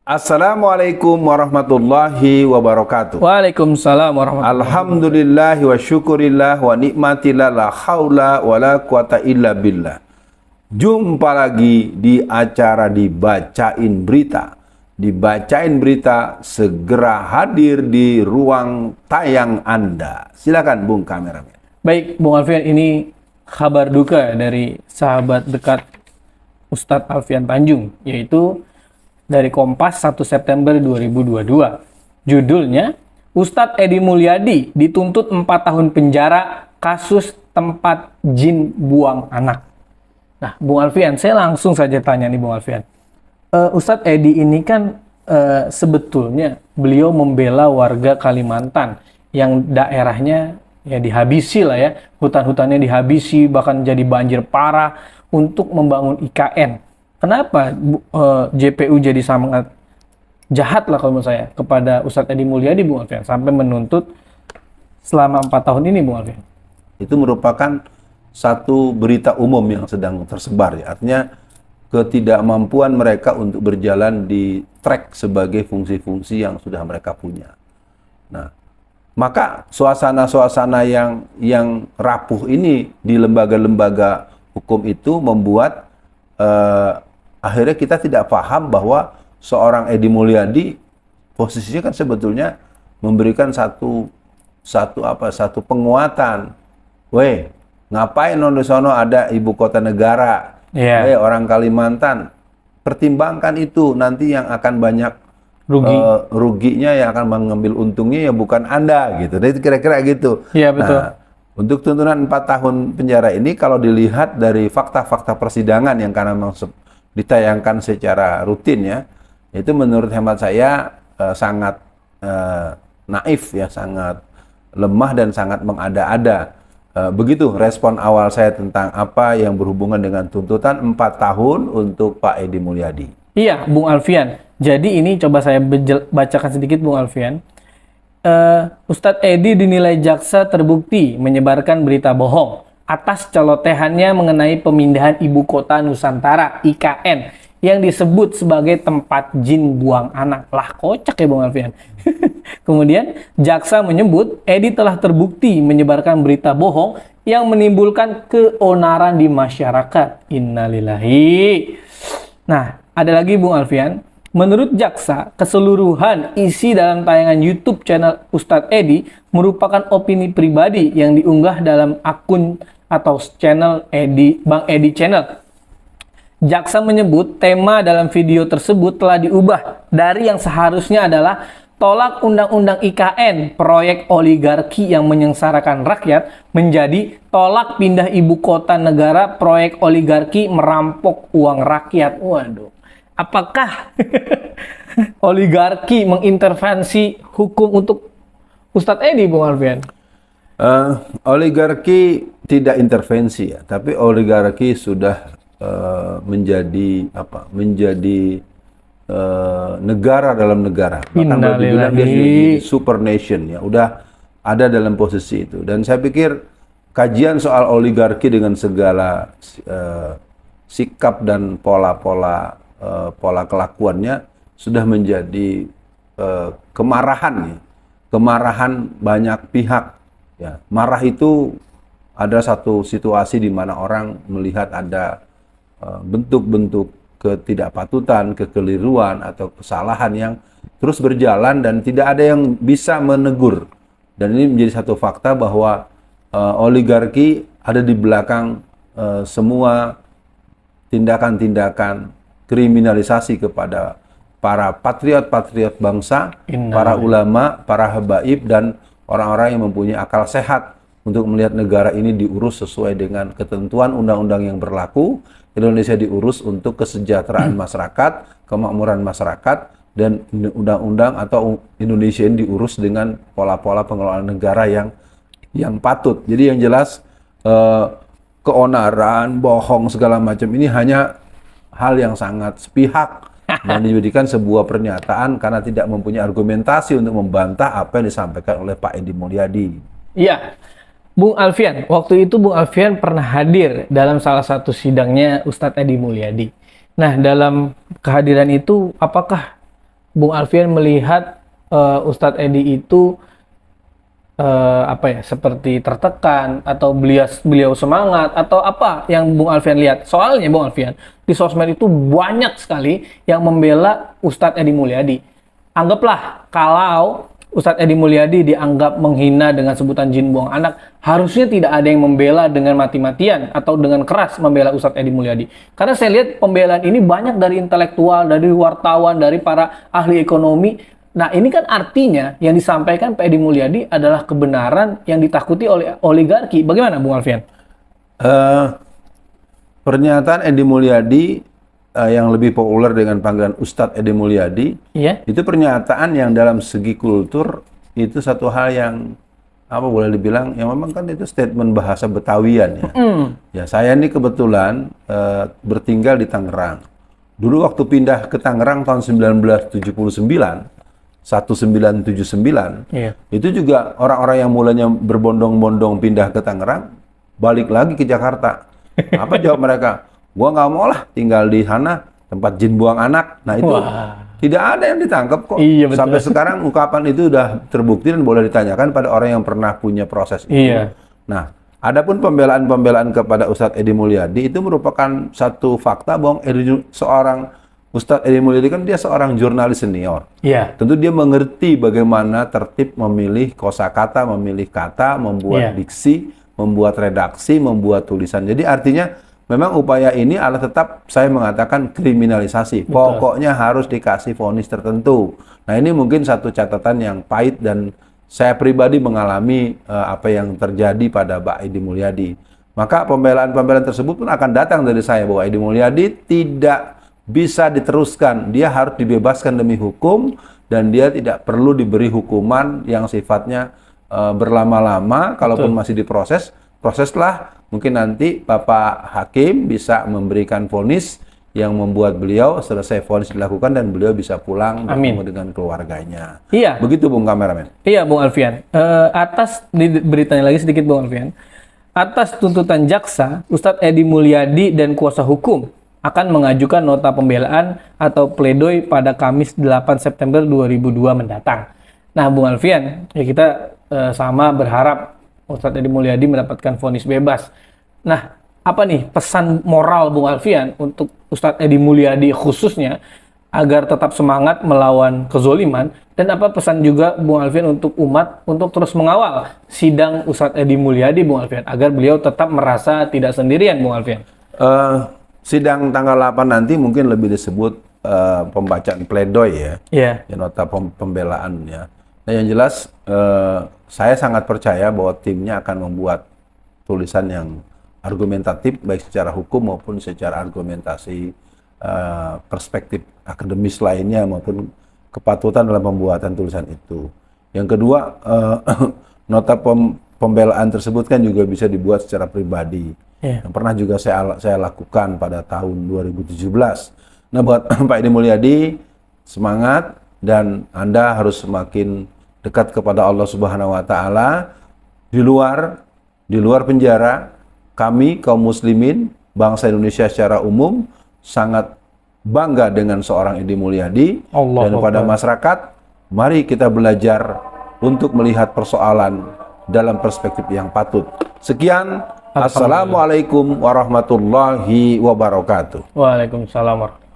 Assalamualaikum warahmatullahi wabarakatuh. Waalaikumsalam warahmatullahi wabarakatuh. Alhamdulillahi wa syukurillah wa nikmatillah la haula wa la quwata illa billah. Jumpa lagi di acara Dibacain Berita. Dibacain Berita segera hadir di ruang tayang Anda. Silakan Bung kameramen. Baik, Bung Alfian, ini kabar duka dari sahabat dekat Ustadz Alfian Tanjung, yaitu dari Kompas 1 September 2022. Judulnya, Ustadz Edi Mulyadi dituntut 4 tahun penjara kasus tempat jin buang anak. Nah, Bung Alfian, saya langsung saja tanya nih Bung Alfian. Ustadz Edi ini kan sebetulnya beliau membela warga Kalimantan yang daerahnya ya dihabisi lah ya, hutan-hutannya dihabisi, bahkan jadi banjir parah untuk membangun IKN. Kenapa JPU jadi sangat jahat lah kalau menurut saya kepada Ustadz Edi Mulyadi, Bung Alfian, sampai menuntut selama 4 tahun ini, Bung Alfian? Itu merupakan satu berita umum yang sedang tersebar ya. Artinya ketidakmampuan mereka untuk berjalan di track sebagai fungsi-fungsi yang sudah mereka punya. Nah, maka suasana-suasana yang rapuh ini di lembaga-lembaga hukum itu membuat akhirnya kita tidak paham bahwa seorang Edi Mulyadi posisinya kan sebetulnya memberikan satu penguatan. Weh, ngapain di sono ada ibu kota negara? Yeah. Orang Kalimantan, pertimbangkan itu, nanti yang akan banyak ruginya, yang akan mengambil untungnya ya bukan Anda gitu. Jadi kira-kira gitu. Iya, betul. Nah, untuk tuntutan 4 tahun penjara ini kalau dilihat dari fakta-fakta persidangan yang karena memang ditayangkan secara rutin ya, itu menurut hemat saya sangat naif ya, sangat lemah dan sangat mengada-ada. Begitu respon awal saya tentang apa yang berhubungan dengan tuntutan 4 tahun untuk Pak Edi Mulyadi. Iya, Bung Alfian. Jadi ini coba saya bacakan sedikit, Bung Alfian. Ustadz Edi dinilai jaksa terbukti menyebarkan berita bohong atas celotehannya mengenai pemindahan ibu kota Nusantara (IKN) yang disebut sebagai tempat jin buang anak. Lah, kocak ya Bung Alfian. Kemudian jaksa menyebut Edi telah terbukti menyebarkan berita bohong yang menimbulkan keonaran di masyarakat. Innalillahi. Nah, ada lagi Bung Alfian. Menurut jaksa, keseluruhan isi dalam tayangan YouTube channel Ustadz Edi merupakan opini pribadi yang diunggah dalam akun atau channel Bang Edi Channel. Jaksa menyebut tema dalam video tersebut telah diubah dari yang seharusnya adalah tolak undang-undang IKN, proyek oligarki yang menyengsarakan rakyat, menjadi tolak pindah ibu kota negara, proyek oligarki merampok uang rakyat. Waduh. Apakah oligarki mengintervensi hukum untuk Ustadz Edi, Bung Alfian? Oligarki tidak intervensi ya, tapi oligarki sudah menjadi negara dalam negara. Bahkan dibilang dia sudah jadi super nation ya, udah ada dalam posisi itu. Dan saya pikir kajian soal oligarki dengan segala sikap dan pola kelakuannya sudah menjadi kemarahan banyak pihak ya. Marah itu ada satu situasi di mana orang melihat ada bentuk-bentuk ketidakpatutan, kekeliruan atau kesalahan yang terus berjalan dan tidak ada yang bisa menegur. Dan ini menjadi satu fakta bahwa oligarki ada di belakang semua tindakan-tindakan kriminalisasi kepada para patriot-patriot bangsa, para ulama, para habaib, dan orang-orang yang mempunyai akal sehat untuk melihat negara ini diurus sesuai dengan ketentuan undang-undang yang berlaku. Indonesia diurus untuk kesejahteraan masyarakat, kemakmuran masyarakat, dan undang-undang atau Indonesia ini diurus dengan pola-pola pengelolaan negara yang patut. Jadi yang jelas keonaran, bohong, segala macam ini hanya hal yang sangat sepihak dan dijadikan sebuah pernyataan karena tidak mempunyai argumentasi untuk membantah apa yang disampaikan oleh Pak Edi Mulyadi. Iya, Bung Alfian, waktu itu Bung Alfian pernah hadir dalam salah satu sidangnya Ustadz Edi Mulyadi. Nah, dalam kehadiran itu, apakah Bung Alfian melihat Ustadz Edi itu seperti tertekan atau beliau semangat atau apa yang Bung Alfian lihat? Soalnya Bung Alfian di sosmed itu banyak sekali yang membela Ustadz Edi Mulyadi. Anggaplah kalau Ustadz Edi Mulyadi dianggap menghina dengan sebutan jin buang anak, harusnya tidak ada yang membela dengan mati-matian atau dengan keras membela Ustadz Edi Mulyadi. Karena saya lihat pembelaan ini banyak dari intelektual, dari wartawan, dari para ahli ekonomi. Nah, ini kan artinya yang disampaikan Pak Edi Mulyadi adalah kebenaran yang ditakuti oleh oligarki. Bagaimana, Bung Alfian? Pernyataan Edi Mulyadi yang lebih populer dengan panggilan Ustadz Edi Mulyadi, itu pernyataan yang dalam segi kultur itu satu hal yang boleh dibilang yang memang kan itu statement bahasa Betawian ya. Ya, saya ini kebetulan bertinggal di Tangerang. Dulu waktu pindah ke Tangerang tahun 1979. 1979, itu juga orang-orang yang mulanya berbondong-bondong pindah ke Tangerang, balik lagi ke Jakarta. Apa jawab mereka? Gua nggak mau lah tinggal di sana, tempat jin buang anak. Nah itu tidak ada yang ditangkap kok. Iya, sampai sekarang ungkapan itu udah terbukti dan boleh ditanyakan pada orang yang pernah punya proses itu. Nah, adapun pembelaan-pembelaan kepada Ustadz Edi Mulyadi itu merupakan satu fakta bahwa Ustadz Edi Mulyadi kan dia seorang jurnalis senior. Tentu dia mengerti bagaimana tertib memilih kosakata, memilih kata, membuat diksi, membuat redaksi, membuat tulisan. Jadi artinya memang upaya ini adalah tetap saya mengatakan kriminalisasi. Betul. Pokoknya harus dikasih vonis tertentu. Nah, ini mungkin satu catatan yang pahit dan saya pribadi mengalami apa yang terjadi pada Pak Edi Mulyadi. Maka pembelaan-pembelaan tersebut pun akan datang dari saya bahwa Edi Mulyadi tidak bisa diteruskan, dia harus dibebaskan demi hukum dan dia tidak perlu diberi hukuman yang sifatnya berlama-lama. Kalaupun masih diproses, proseslah mungkin nanti Bapak Hakim bisa memberikan vonis yang membuat beliau selesai vonis dilakukan dan beliau bisa pulang bertemu dengan keluarganya. Begitu Bung Kameramen. Iya Bung Alfian. Atas beritanya lagi sedikit Bung Alfian. Atas tuntutan jaksa, Ustadz Edi Mulyadi dan kuasa hukum akan mengajukan nota pembelaan atau pledoi pada Kamis 8 September 2002 mendatang. Nah, Bung Alfian, ya kita sama berharap Ustadz Edi Mulyadi mendapatkan vonis bebas. Nah, apa nih pesan moral Bung Alfian untuk Ustadz Edi Mulyadi khususnya agar tetap semangat melawan kezoliman, dan apa pesan juga Bung Alfian untuk umat untuk terus mengawal sidang Ustadz Edi Mulyadi Bung Alfian agar beliau tetap merasa tidak sendirian Bung Alfian? Sidang tanggal 8 nanti mungkin lebih disebut pembacaan pledoi ya, nota pembelaan ya. Nah, yang jelas saya sangat percaya bahwa timnya akan membuat tulisan yang argumentatif baik secara hukum maupun secara argumentasi perspektif akademis lainnya maupun kepatutan dalam pembuatan tulisan itu. Yang kedua, nota pembelaan tersebut kan juga bisa dibuat secara pribadi. Yang pernah juga saya lakukan pada tahun 2017. Nah, buat Pak Edi Mulyadi, semangat dan Anda harus semakin dekat kepada Allah Subhanahu wa taala. Di luar penjara, kami kaum muslimin, bangsa Indonesia secara umum sangat bangga dengan seorang Edi Mulyadi. Dan pada masyarakat, mari kita belajar untuk melihat persoalan dalam perspektif yang patut. Sekian. Assalamualaikum warahmatullahi wabarakatuh. Waalaikumsalam warahmatullahi wabarakatuh.